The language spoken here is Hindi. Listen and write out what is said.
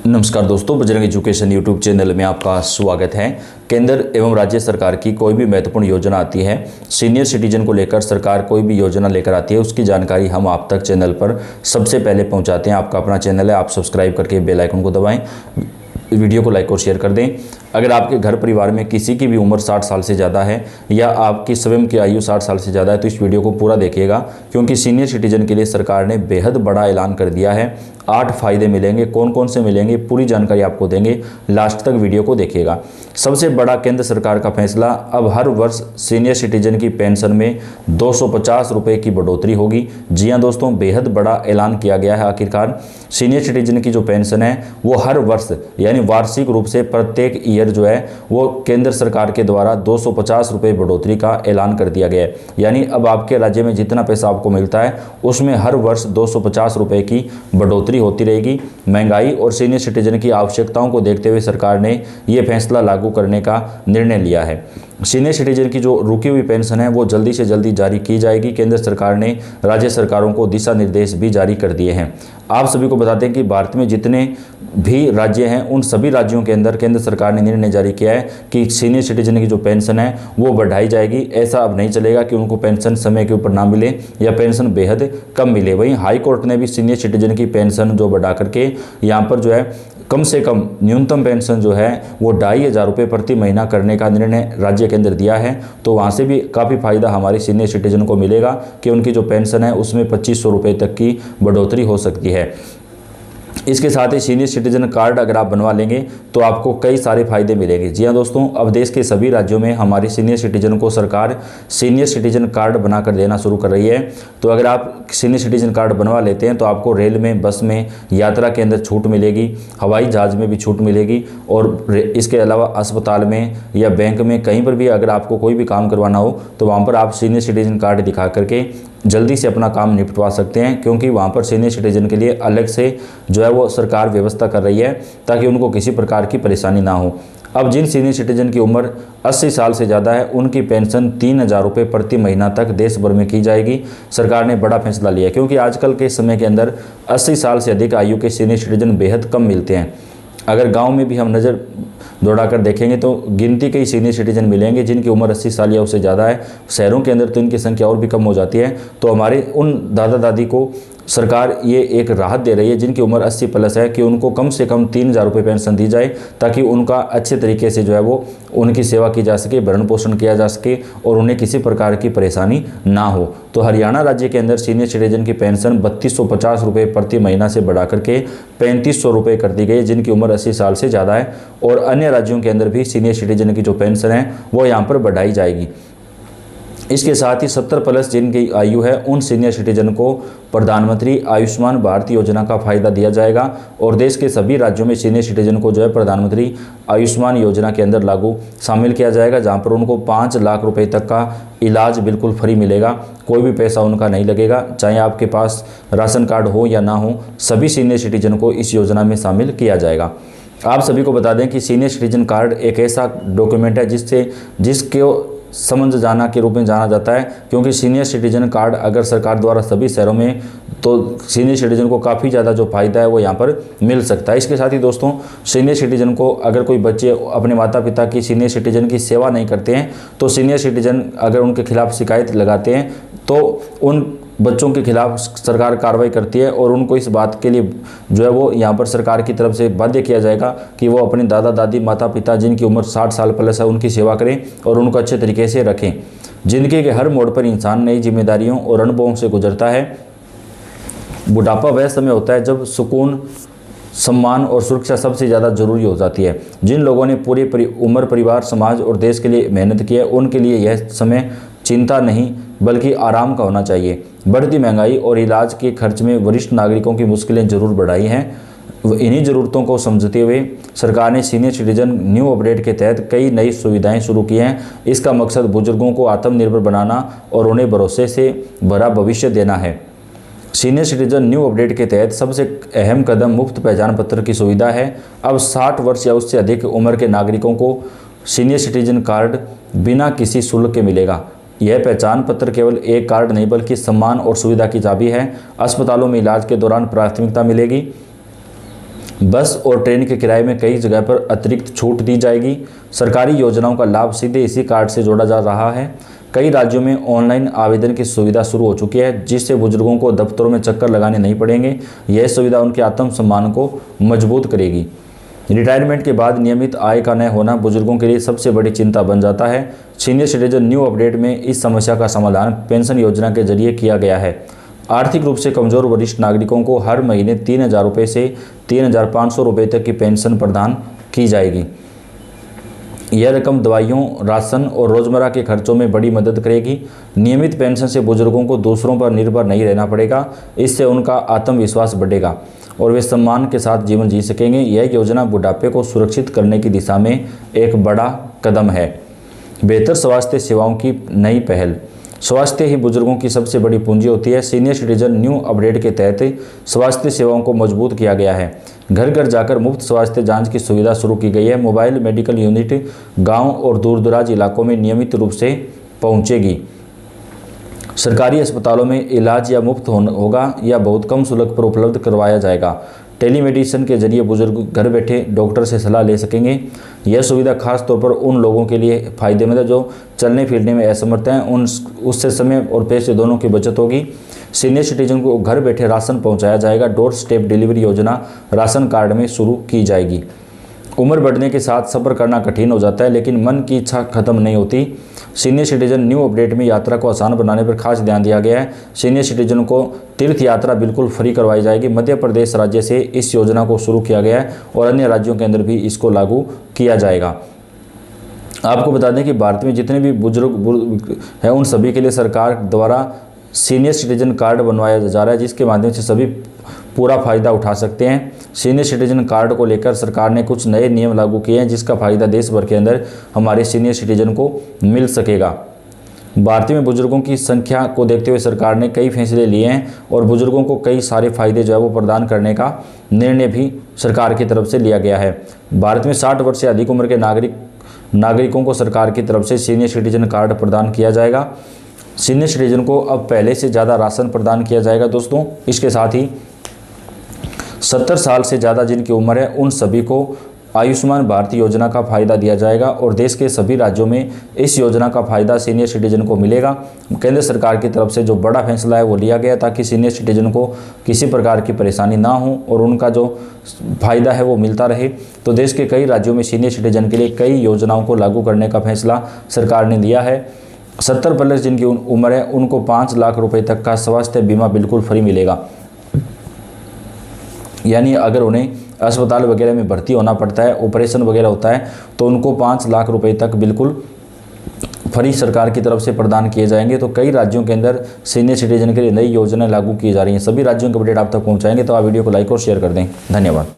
नमस्कार दोस्तों, बजरंग एजुकेशन यूट्यूब चैनल में आपका स्वागत है। केंद्र एवं राज्य सरकार की कोई भी महत्वपूर्ण योजना आती है, सीनियर सिटीजन को लेकर सरकार कोई भी योजना लेकर आती है, उसकी जानकारी हम आप तक चैनल पर सबसे पहले पहुंचाते हैं। आपका अपना चैनल है, आप सब्सक्राइब करके बेल आइकन को दबाएं, वीडियो को लाइक और शेयर कर दें। अगर आपके घर परिवार में किसी की भी उम्र 60 साल से ज़्यादा है या आपकी स्वयं की आयु 60 साल से ज़्यादा है तो इस वीडियो को पूरा देखिएगा, क्योंकि सीनियर सिटीजन के लिए सरकार ने बेहद बड़ा ऐलान कर दिया है। 8 फायदे मिलेंगे, कौन कौन से मिलेंगे पूरी जानकारी आपको देंगे, लास्ट तक वीडियो को देखिएगा। सबसे बड़ा केंद्र सरकार का फैसला, अब हर वर्ष सीनियर सिटीजन की पेंशन में 250 रुपये की बढ़ोतरी होगी। जी हाँ दोस्तों, बेहद बड़ा ऐलान किया गया है। आखिरकार सीनियर सिटीजन की जो पेंशन है वो हर वर्ष यानी वार्षिक रूप से प्रत्येक ईयर जो है वो केंद्र सरकार के द्वारा 250 रुपये बढ़ोतरी का ऐलान कर दिया गया है। यानी अब आपके राज्य में जितना पैसा आपको मिलता है उसमें हर वर्ष 250 रुपये की बढ़ोतरी होती रहेगी। महंगाई और सीनियर सिटीजन की आवश्यकताओं को देखते हुए सरकार ने ये फैसला लागू करने का निर्णय लिया है। सीनियर सिटीजन की जो रुकी हुई पेंशन है वो जल्दी से जल्दी जारी की जाएगी। केंद्र सरकार ने राज्य सरकारों को दिशा निर्देश भी जारी कर दिए हैं। आप सभी को बताते हैं कि भारत में जितने भी राज्य हैं उन सभी राज्यों के अंदर केंद्र सरकार ने निर्णय जारी किया है कि सीनियर सिटीजन की जो पेंशन है वो बढ़ाई जाएगी। ऐसा अब नहीं चलेगा कि उनको पेंशन समय के ऊपर ना मिले या पेंशन बेहद कम मिले। वहीं हाई कोर्ट ने भी सीनियर सिटीजन की पेंशन जो बढ़ा करके यहाँ पर जो है कम से कम न्यूनतम पेंशन जो है वो 2500 रुपये प्रति महीना करने का निर्णय राज्य के अंदर दिया है। तो वहाँ से भी काफ़ी फायदा हमारे सीनियर सिटीजन को मिलेगा कि उनकी जो पेंशन है उसमें 2500 रुपये तक की बढ़ोतरी हो सकती है। इसके साथ ही सीनियर सिटीजन कार्ड अगर आप बनवा लेंगे तो आपको कई सारे फायदे मिलेंगे। जी हाँ दोस्तों, अब देश के सभी राज्यों में हमारी सीनियर सिटीजन को सरकार सीनियर सिटीजन कार्ड बनाकर देना शुरू कर रही है। तो अगर आप सीनियर सिटीजन कार्ड बनवा लेते हैं तो आपको रेल में, बस में यात्रा के अंदर छूट मिलेगी, हवाई जहाज़ में भी छूट मिलेगी, और इसके अलावा अस्पताल में या बैंक में कहीं पर भी अगर आपको कोई भी काम करवाना हो तो वहाँ पर आप सीनियर सिटीजन कार्ड दिखा करके जल्दी से अपना काम निपटवा सकते हैं, क्योंकि वहाँ पर सीनियर सिटीजन के लिए अलग से जो है वो सरकार व्यवस्था कर रही है ताकि उनको किसी प्रकार की परेशानी ना हो। अब जिन सीनियर सिटीजन की उम्र 80 साल से ज़्यादा है उनकी पेंशन 3000 रुपये प्रति महीना तक देश भर में की जाएगी। सरकार ने बड़ा फैसला लिया, क्योंकि आजकल के समय के अंदर 80 साल से अधिक आयु के सीनियर सिटीजन बेहद कम मिलते हैं। अगर गांव में भी हम नज़र दौड़ाकर देखेंगे तो गिनती के ही सीनियर सिटीजन मिलेंगे जिनकी उम्र 80 साल या उससे ज़्यादा है। शहरों के अंदर तो इनकी संख्या और भी कम हो जाती है। तो हमारे उन दादा दादी को सरकार ये एक राहत दे रही है जिनकी उम्र 80 प्लस है कि उनको कम से कम 3000 रुपये पेंशन दी जाए, ताकि उनका अच्छे तरीके से जो है वो उनकी सेवा की जा सके, भरण पोषण किया जा सके और उन्हें किसी प्रकार की परेशानी ना हो। तो हरियाणा राज्य के अंदर सीनियर सिटीजन की पेंशन 3250 रुपये प्रति महीना से बढ़ा करके 3500 रुपये कर दी गई जिनकी उम्र 80 साल से ज़्यादा है। और अन्य राज्यों के अंदर भी सीनियर सिटीजन की जो पेंशन है वो यहाँ पर बढ़ाई जाएगी। इसके साथ ही 70 प्लस जिनकी आयु है उन सीनियर सिटीजन को प्रधानमंत्री आयुष्मान भारत योजना का फ़ायदा दिया जाएगा, और देश के सभी राज्यों में सीनियर सिटीजन को जो है प्रधानमंत्री आयुष्मान योजना के अंदर लागू शामिल किया जाएगा, जहां पर उनको 5 लाख रुपए तक का इलाज बिल्कुल फ्री मिलेगा। कोई भी पैसा उनका नहीं लगेगा, चाहे आपके पास राशन कार्ड हो या ना हो, सभी सीनियर सिटीजन को इस योजना में शामिल किया जाएगा। आप सभी को बता दें कि सीनियर सिटीजन कार्ड एक ऐसा डॉक्यूमेंट है जिसके समझ जाना के रूप में जाना जाता है, क्योंकि सीनियर सिटीजन कार्ड अगर सरकार द्वारा सभी शहरों में, तो सीनियर सिटीजन को काफ़ी ज़्यादा जो फ़ायदा है वो यहाँ पर मिल सकता है। इसके साथ ही दोस्तों, सीनियर सिटीजन को अगर कोई बच्चे अपने माता पिता की सीनियर सिटीजन की सेवा नहीं करते हैं तो सीनियर सिटीजन अगर उनके खिलाफ शिकायत लगाते हैं तो उन बच्चों के खिलाफ सरकार कार्रवाई करती है, और उनको इस बात के लिए जो है वो यहाँ पर सरकार की तरफ से बाध्य किया जाएगा कि वो अपने दादा दादी माता पिता जिनकी उम्र 60 साल प्लस है उनकी सेवा करें और उनको अच्छे तरीके से रखें। जिंदगी के हर मोड़ पर इंसान नई जिम्मेदारियों और अनुभवों से गुजरता है। बुढ़ापा वह समय होता है जब सुकून, सम्मान और सुरक्षा सबसे ज़्यादा जरूरी हो जाती है। जिन लोगों ने पूरी उम्र परिवार, समाज और देश के लिए मेहनत की है उनके लिए यह समय चिंता नहीं बल्कि आराम का होना चाहिए। बढ़ती महंगाई और इलाज के खर्च में वरिष्ठ नागरिकों की मुश्किलें जरूर बढ़ाई हैं। इन्हीं ज़रूरतों को समझते हुए सरकार ने सीनियर सिटीजन न्यू अपडेट के तहत कई नई सुविधाएं शुरू की हैं। इसका मकसद बुजुर्गों को आत्मनिर्भर बनाना और उन्हें भरोसे से भरा भविष्य देना है। सीनियर सिटीजन न्यू अपडेट के तहत सबसे अहम कदम मुफ्त पहचान पत्र की सुविधा है। अब 60 वर्ष या उससे अधिक उम्र के नागरिकों को सीनियर सिटीजन कार्ड बिना किसी शुल्क के मिलेगा। यह पहचान पत्र केवल एक कार्ड नहीं बल्कि सम्मान और सुविधा की चाबी है। अस्पतालों में इलाज के दौरान प्राथमिकता मिलेगी। बस और ट्रेन के किराए में कई जगह पर अतिरिक्त छूट दी जाएगी। सरकारी योजनाओं का लाभ सीधे इसी कार्ड से जोड़ा जा रहा है। कई राज्यों में ऑनलाइन आवेदन की सुविधा शुरू हो चुकी है, जिससे बुजुर्गों को दफ्तरों में चक्कर लगाने नहीं पड़ेंगे। यह सुविधा उनके आत्मसम्मान को मजबूत करेगी। रिटायरमेंट के बाद नियमित आय का न होना बुजुर्गों के लिए सबसे बड़ी चिंता बन जाता है। सीनियर सिटीजन न्यू अपडेट में इस समस्या का समाधान पेंशन योजना के जरिए किया गया है। आर्थिक रूप से कमजोर वरिष्ठ नागरिकों को हर महीने 3,000 रुपये से 3,500 रुपये तक की पेंशन प्रदान की जाएगी। यह रकम दवाइयों, राशन और रोजमर्रा के खर्चों में बड़ी मदद करेगी। नियमित पेंशन से बुजुर्गों को दूसरों पर निर्भर नहीं रहना पड़ेगा। इससे उनका आत्मविश्वास बढ़ेगा और वे सम्मान के साथ जीवन जी सकेंगे। यह योजना बुढ़ापे को सुरक्षित करने की दिशा में एक बड़ा कदम है। बेहतर स्वास्थ्य सेवाओं की नई पहल। स्वास्थ्य ही बुजुर्गों की सबसे बड़ी पूंजी होती है। सीनियर सिटीजन न्यू अपडेट के तहत स्वास्थ्य सेवाओं को मजबूत किया गया है। घर घर जाकर मुफ्त स्वास्थ्य जांच की सुविधा शुरू की गई है। मोबाइल मेडिकल यूनिट गांव और दूर दराज इलाकों में नियमित रूप से पहुंचेगी। सरकारी अस्पतालों में इलाज या मुफ्त होगा या बहुत कम शुल्क पर उपलब्ध करवाया जाएगा। टेलीमेडिसिन के जरिए बुजुर्ग घर बैठे डॉक्टर से सलाह ले सकेंगे। यह सुविधा खास तौर पर उन लोगों के लिए फ़ायदेमंद है जो चलने फिरने में असमर्थ हैं। उससे समय और पैसे दोनों की बचत होगी। सीनियर सिटीजन को घर बैठे राशन पहुंचाया जाएगा। डोर स्टेप डिलीवरी योजना राशन कार्ड में शुरू की जाएगी। उम्र बढ़ने के साथ सफ़र करना कठिन हो जाता है, लेकिन मन की इच्छा खत्म नहीं होती। सीनियर सिटीजन न्यू अपडेट में यात्रा को आसान बनाने पर खास ध्यान दिया गया है। सीनियर सिटीजन को तीर्थ यात्रा बिल्कुल फ्री करवाई जाएगी। मध्य प्रदेश राज्य से इस योजना को शुरू किया गया है और अन्य राज्यों के अंदर भी इसको लागू किया जाएगा। आपको बता दें कि भारत में जितने भी बुजुर्ग हैं उन सभी के लिए सरकार द्वारा सीनियर सिटीजन कार्ड बनवाया जा रहा है, जिसके माध्यम से सभी पूरा फ़ायदा उठा सकते हैं। सीनियर सिटीजन कार्ड को लेकर सरकार ने कुछ नए नियम लागू किए हैं, जिसका फ़ायदा देश भर के अंदर हमारे सीनियर सिटीजन को मिल सकेगा। भारत में बुजुर्गों की संख्या को देखते हुए सरकार ने कई फैसले लिए हैं और बुजुर्गों को कई सारे फ़ायदे जो है वो प्रदान करने का निर्णय भी सरकार की तरफ से लिया गया है। भारत में 60 वर्ष से अधिक उम्र के नागरिकों को सरकार की तरफ से सीनियर सिटीजन कार्ड प्रदान किया जाएगा। सीनियर सिटीजन को अब पहले से ज़्यादा राशन प्रदान किया जाएगा दोस्तों। इसके साथ ही 70 साल से ज़्यादा जिनकी उम्र है उन सभी को आयुष्मान भारत योजना का फ़ायदा दिया जाएगा और देश के सभी राज्यों में इस योजना का फ़ायदा सीनियर सिटीजन को मिलेगा। केंद्र सरकार की तरफ से जो बड़ा फैसला है वो लिया गया ताकि सीनियर सिटीजन को किसी प्रकार की परेशानी ना हो और उनका जो फ़ायदा है वो मिलता रहे। तो देश के कई राज्यों में सीनियर सिटीजन के लिए कई योजनाओं को लागू करने का फैसला सरकार ने दिया है। 70 प्लस जिनकी उम्र है उनको 5 लाख रुपए तक का स्वास्थ्य बीमा बिल्कुल फ्री मिलेगा। यानी अगर उन्हें अस्पताल वगैरह में भर्ती होना पड़ता है, ऑपरेशन वगैरह होता है, तो उनको 5 लाख रुपए तक बिल्कुल फ्री सरकार की तरफ से प्रदान किए जाएंगे। तो कई राज्यों के अंदर सीनियर सिटीजन के लिए नई योजनाएं लागू की जा रही हैं। सभी राज्यों के अपडेट आप तक पहुंचाएंगे, तो आप वीडियो को लाइक और शेयर कर दें। धन्यवाद।